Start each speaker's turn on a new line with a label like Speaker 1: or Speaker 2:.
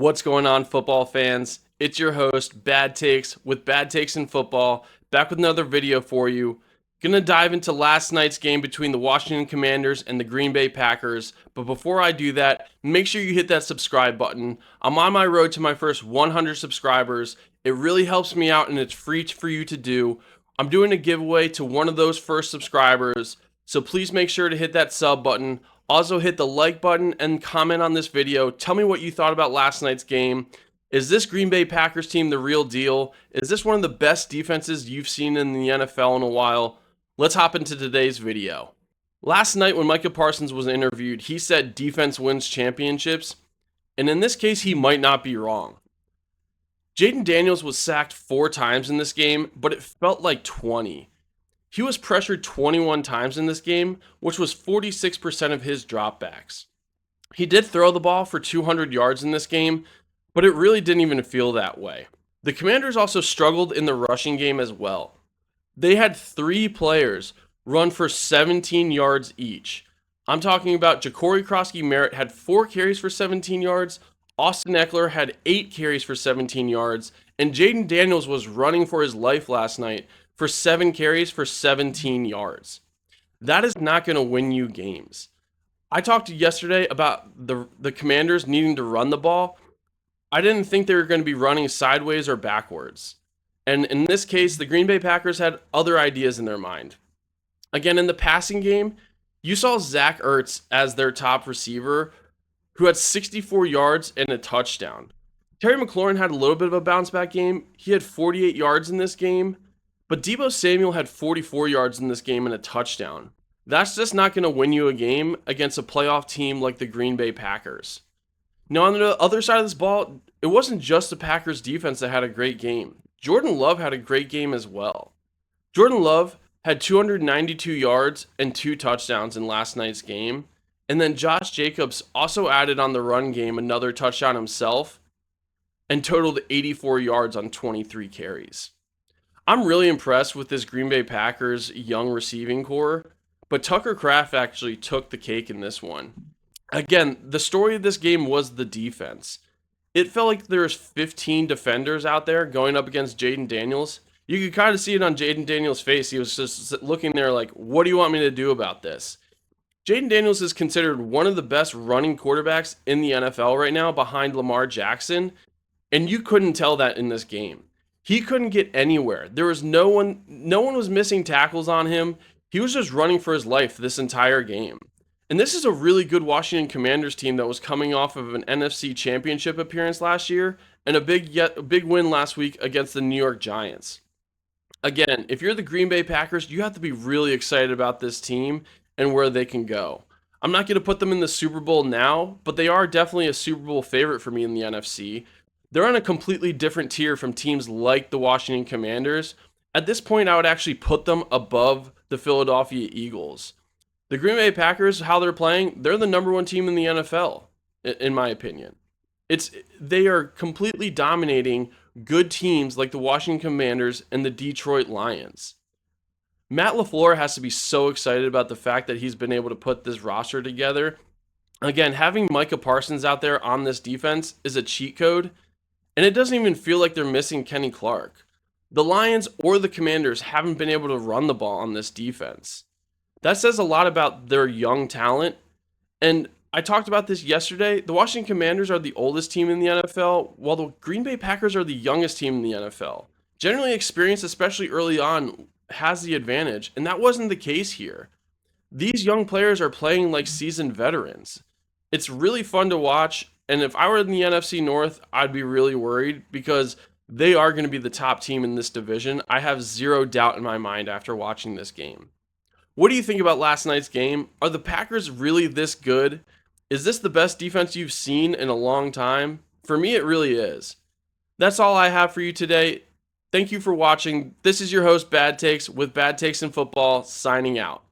Speaker 1: What's going on, football fans? It's your host, Bad Takes, with Bad Takes in Football, back with another video for you. Gonna dive into last night's game between the Washington Commanders and the Green Bay Packers, but before I do that, make sure you hit that subscribe button. I'm on my road to my first 100 subscribers. It really helps me out and it's free for you to do. I'm doing a giveaway to one of those first subscribers, so please make sure to hit that sub button. Also hit the like button and comment on this video. Tell me what you thought about last night's game. Is this Green Bay Packers team the real deal? Is this one of the best defenses you've seen in the NFL in a while? Let's hop into today's video. Last night when Micah Parsons was interviewed, he said defense wins championships, and in this case he might not be wrong. Jayden Daniels was sacked 4 times in this game, but it felt like 20. He was pressured 21 times in this game, which was 46% of his dropbacks. He did throw the ball for 200 yards in this game, but it really didn't even feel that way. The Commanders also struggled in the rushing game as well. They had 3 players run for 17 yards each. I'm talking about Ja'Cory Krosky-Merritt had 4 carries for 17 yards, Austin Ekeler had 8 carries for 17 yards, and Jayden Daniels was running for his life last night for 7 carries for 17 yards. That is not going to win you games. I talked yesterday about the Commanders needing to run the ball. I didn't think they were going to be running sideways or backwards. And in this case, the Green Bay Packers had other ideas in their mind. Again, in the passing game, you saw Zach Ertz as their top receiver, who had 64 yards and a touchdown. Terry McLaurin had a little bit of a bounce back game. He had 48 yards in this game. But Deebo Samuel had 44 yards in this game and a touchdown. That's just not going to win you a game against a playoff team like the Green Bay Packers. Now, on the other side of this ball, it wasn't just the Packers defense that had a great game. Jordan Love had a great game as well. Jordan Love had 292 yards and 2 touchdowns in last night's game. And then Josh Jacobs also added on the run game another touchdown himself and totaled 84 yards on 23 carries. I'm really impressed with this Green Bay Packers young receiving core, but Tucker Kraft actually took the cake in this one. Again, the story of this game was the defense. It felt like there was 15 defenders out there going up against Jayden Daniels. You could kind of see it on Jayden Daniels' face. He was just looking there like, what do you want me to do about this? Jayden Daniels is considered one of the best running quarterbacks in the NFL right now behind Lamar Jackson, and you couldn't tell that in this game. He couldn't get anywhere. There was no one was missing tackles on him. He was just running for his life this entire game. And this is a really good Washington Commanders team that was coming off of an NFC Championship appearance last year and a big win last week against the New York Giants. Again, if you're the Green Bay Packers, you have to be really excited about this team and where they can go. I'm not going to put them in the Super Bowl now, but they are definitely a Super Bowl favorite for me in the NFC. They're on a completely different tier from teams like the Washington Commanders. At this point, I would actually put them above the Philadelphia Eagles. The Green Bay Packers, how they're playing, they're the number 1 team in the NFL, in my opinion. They are completely dominating good teams like the Washington Commanders and the Detroit Lions. Matt LaFleur has to be so excited about the fact that he's been able to put this roster together. Again, having Micah Parsons out there on this defense is a cheat code. And it doesn't even feel like they're missing Kenny Clark. The Lions or the Commanders haven't been able to run the ball on this defense. That says a lot about their young talent. And I talked about this yesterday. The Washington Commanders are the oldest team in the NFL, while the Green Bay Packers are the youngest team in the NFL. Generally, experience, especially early on, has the advantage. And that wasn't the case here. These young players are playing like seasoned veterans. It's really fun to watch. And if I were in the NFC North, I'd be really worried because they are going to be the top team in this division. I have zero doubt in my mind after watching this game. What do you think about last night's game? Are the Packers really this good? Is this the best defense you've seen in a long time? For me, it really is. That's all I have for you today. Thank you for watching. This is your host, Bad Takes, with Bad Takes in Football, signing out.